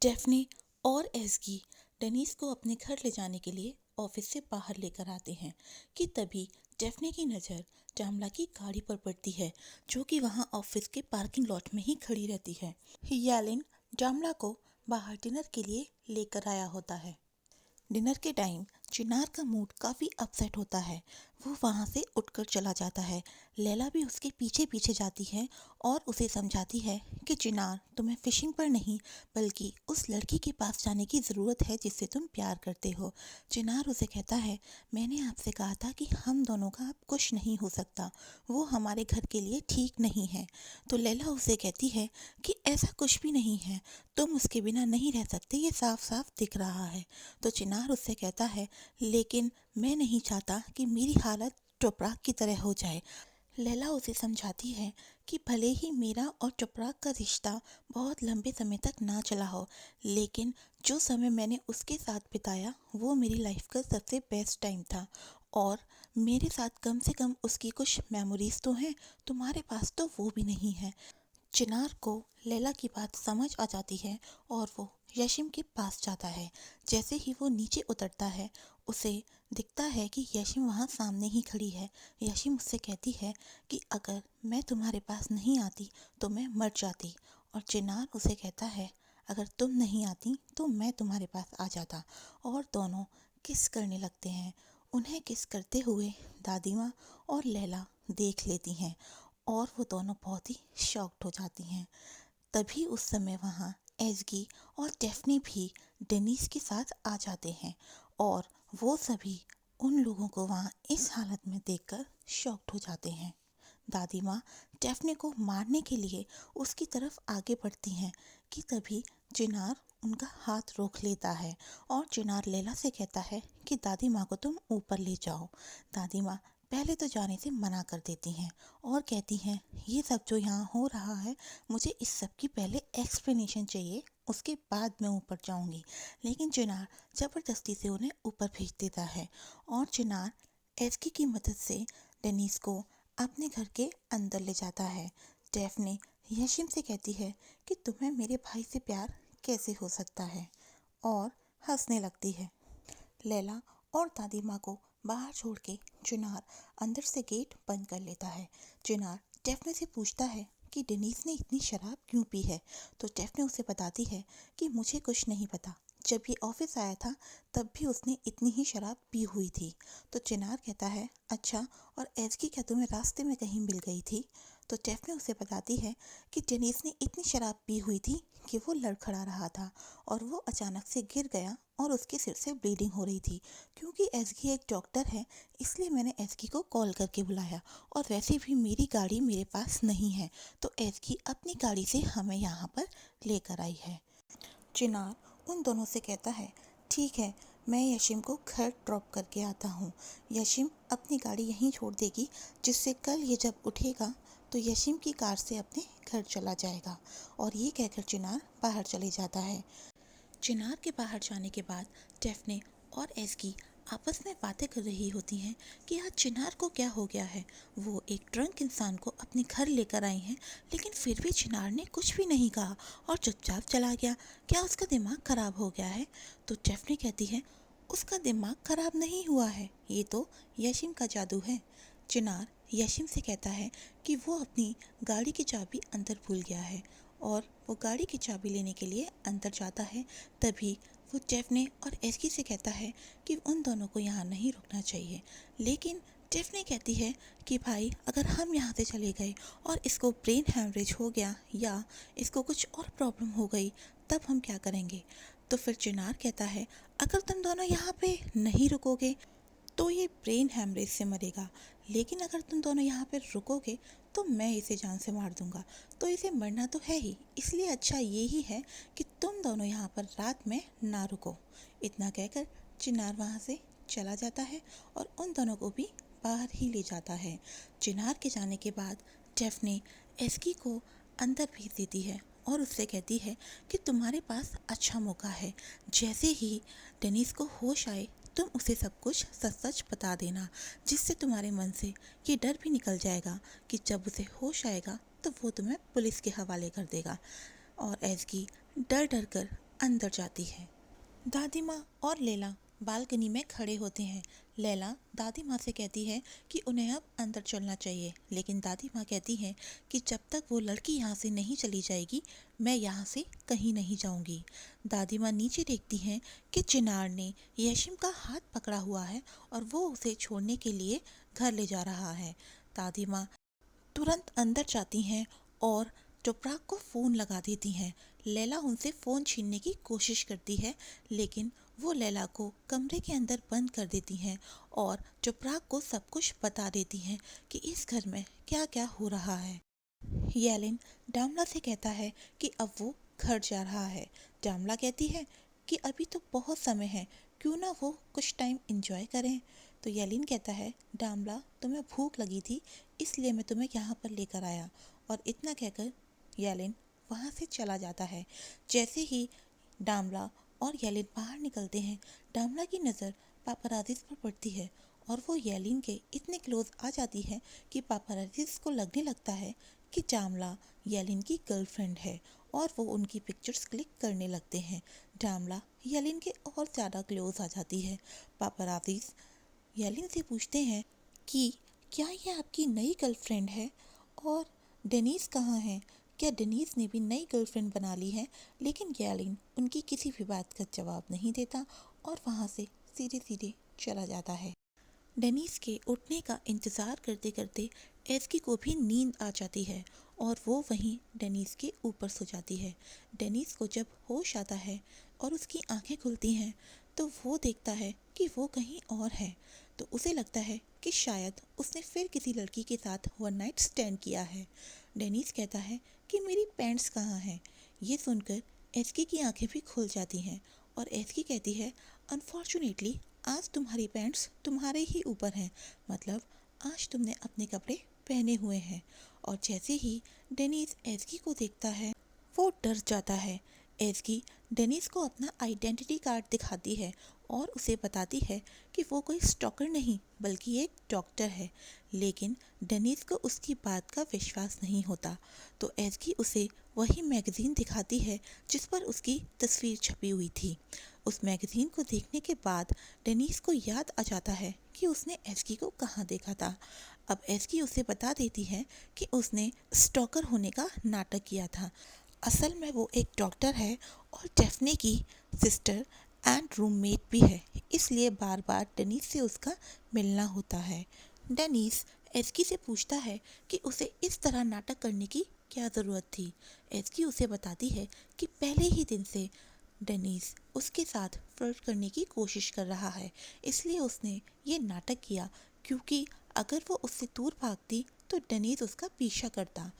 डेफ्ने और एज़गी डेनिस को अपने घर ले जाने के लिए ऑफिस से बाहर लेकर आते हैं कि तभी डेफ्ने की नज़र जामला की गाड़ी पर पड़ती है, जो कि वहां ऑफिस के पार्किंग लॉट में ही खड़ी रहती है। यालिन जामला को बाहर डिनर के लिए लेकर आया होता है। डिनर के टाइम चिनार का मूड काफ़ी अपसेट होता है। वो वहाँ से उठकर चला जाता है। लैला भी उसके पीछे पीछे जाती है और उसे समझाती है कि चिनार, तुम्हें फिशिंग पर नहीं बल्कि उस लड़की के पास जाने की ज़रूरत है जिससे तुम प्यार करते हो। चिनार उसे कहता है, मैंने आपसे कहा था कि हम दोनों का अब कुछ नहीं हो सकता, वो हमारे घर के लिए ठीक नहीं है। तो लैला उसे कहती है कि ऐसा कुछ भी नहीं है, तुम उसके बिना नहीं रह सकते, ये साफ साफ दिख रहा है। तो चिनार उससे कहता है, लेकिन मैं नहीं चाहता कि मेरी हालत चोपड़ा की तरह हो जाए। लैला उसे समझाती है कि भले ही मेरा और चोपड़ा का रिश्ता बहुत लंबे समय तक ना चला हो, लेकिन जो समय मैंने उसके साथ बिताया वो मेरी लाइफ का सबसे बेस्ट टाइम था। और मेरे साथ कम से कम उसकी कुछ मेमोरीज तो हैं, तुम्हारे पास तो वो भी नहीं है। चिनार को लैला की बात समझ आ जाती है और वो यशिम के पास जाता है। जैसे ही वो नीचे उतरता है, उसे दिखता है कि यशिम वहाँ सामने ही खड़ी है। यशिम उससे कहती है कि अगर मैं तुम्हारे पास नहीं आती तो मैं मर जाती। और चिनार उसे कहता है, अगर तुम नहीं आती तो मैं तुम्हारे पास आ जाता। और दोनों किस करने लगते हैं। उन्हें किस करते हुए दादी माँ और लैला देख लेती हैं और वो दोनों बहुत ही शॉक्ड हो जाती हैं। तभी उस समय वहाँ एज़गी और डेफ्ने भी डेनिस के साथ आ जाते हैं और वो सभी उन लोगों को वहाँ इस हालत में देखकर शॉक्ड हो जाते हैं। दादी माँ डेफ्ने को मारने के लिए उसकी तरफ आगे बढ़ती हैं कि तभी चिनार उनका हाथ रोक लेता है और चिनार लैला से कहता है कि दादी माँ को तुम ऊपर ले जाओ। दादी माँ पहले तो जाने से मना कर देती हैं और कहती हैं, ये सब जो यहाँ हो रहा है, मुझे इस सब की पहले एक्सप्लेनेशन चाहिए, उसके बाद मैं ऊपर जाऊंगी। लेकिन चिनार ज़बरदस्ती से उन्हें ऊपर भेज देता है और चिनार एस्की की मदद से डेनिस को अपने घर के अंदर ले जाता है। डेफ्ने यशिम से कहती है कि तुम्हें मेरे भाई से प्यार कैसे हो सकता है, और हंसने लगती है। लैला और दादी माँ को बाहर छोड़ के चिनार अंदर से गेट बंद कर लेता है। चिनार डेफ्ने से पूछता है कि डेनिस ने इतनी शराब क्यों पी है। तो डेफ्ने उसे बताती है कि मुझे कुछ नहीं पता, जब ये ऑफिस आया था तब भी उसने इतनी ही शराब पी हुई थी। तो चिनार कहता है, अच्छा, और एज़गी क्या तुम्हें रास्ते में कहीं मिल गई थी। तो डेफ्ने उसे बताती है कि डेनिस ने इतनी शराब पी हुई थी कि वो लड़खड़ा रहा था और वो अचानक से गिर गया और उसके सिर से ब्लीडिंग हो रही थी। क्योंकि एसगी एक डॉक्टर है, इसलिए मैंने एसगी को कॉल करके बुलाया, और वैसे भी मेरी गाड़ी मेरे पास नहीं है, तो एसगी अपनी गाड़ी से हमें यहाँ पर लेकर आई है। चिनार उन दोनों से कहता है, ठीक है, मैं यशिम को घर ड्रॉप करके आता हूँ। यशिम अपनी गाड़ी यहीं छोड़ देगी, जिससे कल ये जब उठेगा तो यशिम की कार से अपने घर चला जाएगा। और ये कहकर चिनार बाहर चले जाता है। चिनार के बाहर जाने के बाद डेफ्ने और एस्की आपस में बातें कर रही होती हैं कि आज चिनार को क्या हो गया है। वो एक ड्रंक इंसान को अपने घर लेकर आई हैं, लेकिन फिर भी चिनार ने कुछ भी नहीं कहा और चुपचाप चला गया। क्या उसका दिमाग खराब हो गया है। तो डेफ्ने कहती है, उसका दिमाग खराब नहीं हुआ है, ये तो यशिम का जादू है। चिनार यशिम से कहता है कि वो अपनी गाड़ी की चाबी अंदर भूल गया है और वो गाड़ी की चाबी लेने के लिए अंदर जाता है। तभी वो डेफ्ने और एस्की से कहता है कि उन दोनों को यहाँ नहीं रुकना चाहिए। लेकिन डेफ्ने कहती है कि भाई, अगर हम यहाँ से चले गए और इसको ब्रेन हैमरेज हो गया या इसको कुछ और प्रॉब्लम हो गई, तब हम क्या करेंगे। तो फिर चिनार कहता है, अगर तुम दोनों यहाँ पे नहीं रुकोगे तो ये ब्रेन हैमरेज से मरेगा, लेकिन अगर तुम दोनों यहाँ पर रुकोगे तो मैं इसे जान से मार दूंगा, तो इसे मरना तो है ही, इसलिए अच्छा ये ही है कि तुम दोनों यहाँ पर रात में ना रुको। इतना कहकर चिनार वहाँ से चला जाता है और उन दोनों को भी बाहर ही ले जाता है। चिनार के जाने के बाद डेफ्ने एस्की को अंदर भेज देती है और उससे कहती है कि तुम्हारे पास अच्छा मौका है, जैसे ही डेनिस को होश आए तुम उसे सब कुछ सच सच बता देना, जिससे तुम्हारे मन से ये डर भी निकल जाएगा कि जब उसे होश आएगा तो वो तुम्हें पुलिस के हवाले कर देगा। और एज़गी डर डर कर अंदर जाती है। दादी माँ और लैला बालकनी में खड़े होते हैं। लैला दादी माँ से कहती है कि उन्हें अब अंदर चलना चाहिए, लेकिन दादी माँ कहती है कि जब तक वो लड़की यहाँ से नहीं चली जाएगी मैं यहाँ से कहीं नहीं जाऊँगी। दादी माँ नीचे देखती हैं कि चिनार ने येशिम का हाथ पकड़ा हुआ है और वो उसे छोड़ने के लिए घर ले जा रहा है। दादी माँ तुरंत अंदर जाती हैं और टुपराग को फ़ोन लगा देती हैं। लैला उनसे फ़ोन छीनने की कोशिश करती है, लेकिन वो लैला को कमरे के अंदर बंद कर देती हैं और टुपराग को सब कुछ बता देती हैं कि इस घर में क्या क्या हो रहा है। येलिन डामला से कहता है कि अब वो घर जा रहा है। डामला कहती है कि अभी तो बहुत समय है, क्यों ना वो कुछ टाइम एंजॉय करें। तो येलिन कहता है, डामला तुम्हें भूख लगी थी इसलिए मैं तुम्हें यहाँ पर लेकर आया। और इतना कहकर येलिन वहाँ से चला जाता है। जैसे ही डामला और येलिन बाहर निकलते हैं, डामला की नज़र पापराजिस पर पड़ती है और वो येलिन के इतने क्लोज आ जाती है कि पापराजिस को लगने लगता है कि डामला येलिन की गर्लफ्रेंड है और वो उनकी पिक्चर्स क्लिक करने लगते हैं। डामला येलिन के और ज़्यादा क्लोज आ जाती है। पापराजिस येलिन से पूछते हैं कि क्या ये आपकी नई गर्लफ्रेंड है और डेनीस कहाँ है? क्या डेनीस ने भी नई गर्लफ्रेंड बना ली है? लेकिन येलिन उनकी किसी भी बात का जवाब नहीं देता और वहाँ से सीधे सीधे चला जाता है। डेनीस के उठने का इंतज़ार करते करते एस्की को भी नींद आ जाती है और वो वहीं डेनीस के ऊपर सो जाती है। डेनीस को जब होश आता है और उसकी आंखें खुलती हैं तो वो देखता है कि वो कहीं और है। तो उसे लगता है कि शायद उसने फिर किसी लड़की के साथ वन नाइट स्टैंड किया है। डेनीस कहता है कि मेरी पैंट्स कहाँ हैं? ये सुनकर एस्की की आंखें भी खुल जाती हैं और एस्की कहती है, अनफॉर्चुनेटली आज तुम्हारी पैंट्स तुम्हारे ही ऊपर हैं, मतलब आज तुमने अपने कपड़े पहने हुए हैं। और जैसे ही डेनीस एस्की को देखता है वो डर जाता है। एस्की डेनीस को अपना आइडेंटिटी कार्ड दिखाती है और उसे बताती है कि वो कोई स्टॉकर नहीं बल्कि एक डॉक्टर है। लेकिन डेनीस को उसकी बात का विश्वास नहीं होता। तो एस्की उसे वही मैगज़ीन दिखाती है जिस पर उसकी तस्वीर छपी हुई थी। उस मैगज़ीन को देखने के बाद डेनीस को याद आ जाता है कि उसने एस्की को कहाँ देखा था। अब एस्की उसे बता देती है कि उसने स्टॉकर होने का नाटक किया था। असल में वो एक डॉक्टर है और डेफ्ने की सिस्टर एंड रूममेट भी है, इसलिए बार बार डेनीस से उसका मिलना होता है। डेनीस एस्की से पूछता है कि उसे इस तरह नाटक करने की क्या ज़रूरत थी। एस्की उसे बताती है कि पहले ही दिन से डेनीस उसके साथ फ्लर्ट करने की कोशिश कर रहा है, इसलिए उसने ये नाटक किया, क्योंकि अगर वो उससे दूर भागती तो डेनीस उसका पीछा करता।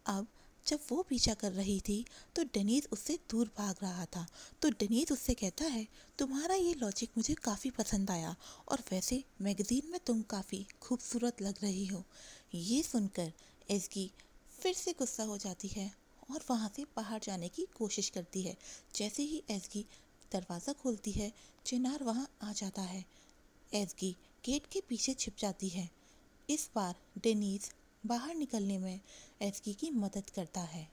अब जब वो पीछा कर रही थी तो डेनीस उससे दूर भाग रहा था। तो डेनीस उससे कहता है, तुम्हारा ये लॉजिक मुझे काफ़ी पसंद आया और वैसे मैगज़ीन में तुम काफ़ी खूबसूरत लग रही हो। ये सुनकर एस्की फिर से गुस्सा हो जाती है और वहाँ से बाहर जाने की कोशिश करती है। जैसे ही एस्की दरवाज़ा खोलती है, चिनार वहाँ आ जाता है। एस्की गेट के पीछे छिप जाती है। इस बार डेनीस बाहर निकलने में एस्की की मदद करता है।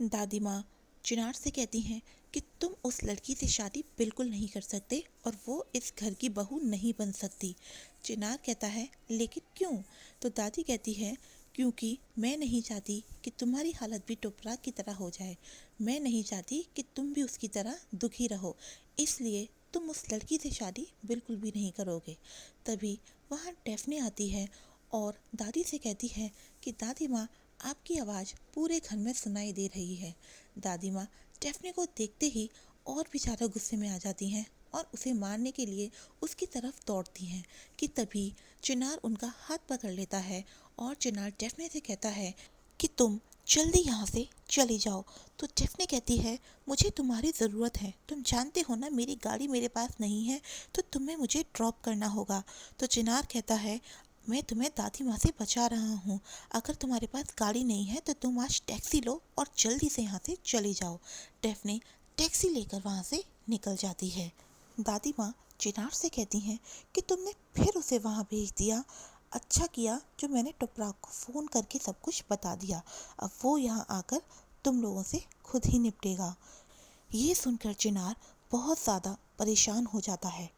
दादी माँ चिनार से कहती हैं कि तुम उस लड़की से शादी बिल्कुल नहीं कर सकते और वो इस घर की बहू नहीं बन सकती। चिनार कहता है, लेकिन क्यों? तो दादी कहती है, क्योंकि मैं नहीं चाहती कि तुम्हारी हालत भी टुपराग की तरह हो जाए। मैं नहीं चाहती कि तुम भी उसकी तरह दुखी रहो, इसलिए तुम उस लड़की से शादी बिल्कुल भी नहीं करोगे। तभी वहाँ डेफ्ने आती है और दादी से कहती है कि दादी माँ, आपकी आवाज़ पूरे घर में सुनाई दे रही है। दादी माँ डेफ्ने को देखते ही और भी ज़्यादा गुस्से में आ जाती हैं और उसे मारने के लिए उसकी तरफ दौड़ती हैं कि तभी चिनार उनका हाथ पकड़ लेता है और चिनार डेफ्ने से कहता है कि तुम जल्दी यहाँ से चली जाओ। तो डेफ्ने कहती है, मुझे तुम्हारी ज़रूरत है, तुम जानते हो ना मेरी गाड़ी मेरे पास नहीं है, तो तुम्हें मुझे ड्रॉप करना होगा। तो चिनार कहता है, मैं तुम्हें दादी माँ से बचा रहा हूँ, अगर तुम्हारे पास गाड़ी नहीं है तो तुम आज टैक्सी लो और जल्दी से यहाँ से चली जाओ। डेफ्ने टैक्सी लेकर वहाँ से निकल जाती है। दादी माँ चिनार से कहती हैं कि तुमने फिर उसे वहाँ भेज दिया, अच्छा किया जो मैंने टुपराग को फ़ोन करके सब कुछ बता दिया। अब वो यहाँ आकर तुम लोगों से खुद ही निपटेगा। ये सुनकर चिनार बहुत ज़्यादा परेशान हो जाता है।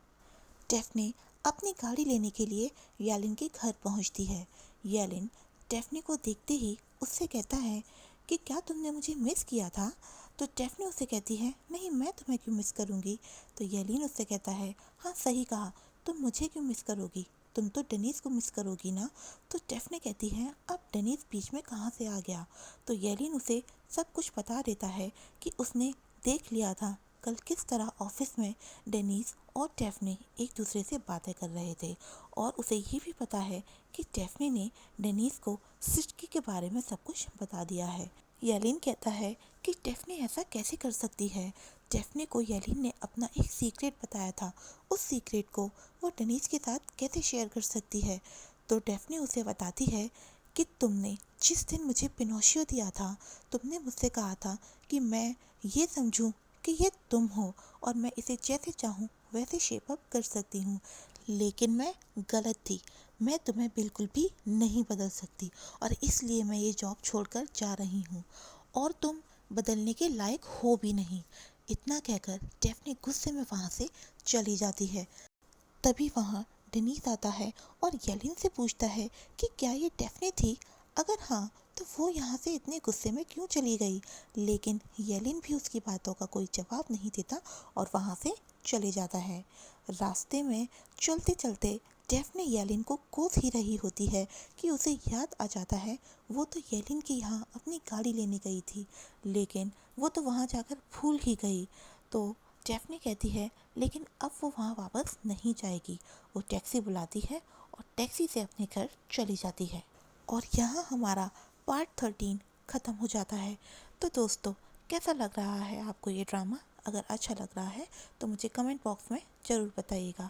डेफ्ने अपनी गाड़ी लेने के लिए यालिन के घर पहुंचती है। यालिन डेफ्ने को देखते ही उससे कहता है कि क्या तुमने मुझे मिस किया था? तो डेफ्ने उससे कहती है, नहीं, मैं तुम्हें क्यों मिस करूँगी? तो यालिन उससे कहता है, हाँ सही कहा, तुम मुझे क्यों मिस करोगी? तुम तो डेनिस को मिस करोगी ना? तो डेफ्ने कहती है, अब डेनिस बीच में कहाँ से आ गया? तो यालिन उसे सब कुछ बता देता है कि उसने देख लिया था कल किस तरह ऑफिस में डेनिस और डेफ्ने एक दूसरे से बातें कर रहे थे, और उसे ये भी पता है कि डेफ्ने ने डेनिस को सिस्की के बारे में सब कुछ बता दिया है। येलिन कहता है कि डेफ्ने ऐसा कैसे कर सकती है? डेफ्ने को येलिन ने अपना एक सीक्रेट बताया था, उस सीक्रेट को वो डेनिस के साथ कैसे शेयर कर सकती है? तो डेफ्ने उसे बताती है कि तुमने जिस दिन मुझे पिनोशियो दिया था, तुमने मुझसे कहा था कि मैं ये समझूं कि ये तुम हो और मैं इसे जैसे चाहूँ वैसे शेप अप कर सकती हूँ, लेकिन मैं गलत थी। मैं तुम्हें बिल्कुल भी नहीं बदल सकती और इसलिए मैं ये जॉब छोड़कर जा रही हूँ और तुम बदलने के लायक हो भी नहीं। इतना कहकर डेफ्ने गुस्से में वहाँ से चली जाती है। तभी वहाँ डेनिस आता है और येलिन से पूछता है कि क्या ये डेफ्ने थी? अगर हाँ तो वो यहाँ से इतने गुस्से में क्यों चली गई? लेकिन येलिन भी उसकी बातों का कोई जवाब नहीं देता और वहाँ से चले जाता है। रास्ते में चलते चलते डेफ्ने येलिन को कोस ही रही होती है कि उसे याद आ जाता है वो तो येलिन के यहाँ अपनी गाड़ी लेने गई थी, लेकिन वो तो वहाँ जाकर भूल ही गई। तो डेफ्ने कहती है लेकिन अब वो वहाँ वापस नहीं जाएगी। वो टैक्सी बुलाती है और टैक्सी से अपने घर चली जाती है। और यहाँ हमारा पार्ट 13 ख़त्म हो जाता है। तो दोस्तों, कैसा लग रहा है आपको ये ड्रामा? अगर अच्छा लग रहा है तो मुझे कमेंट बॉक्स में ज़रूर बताइएगा।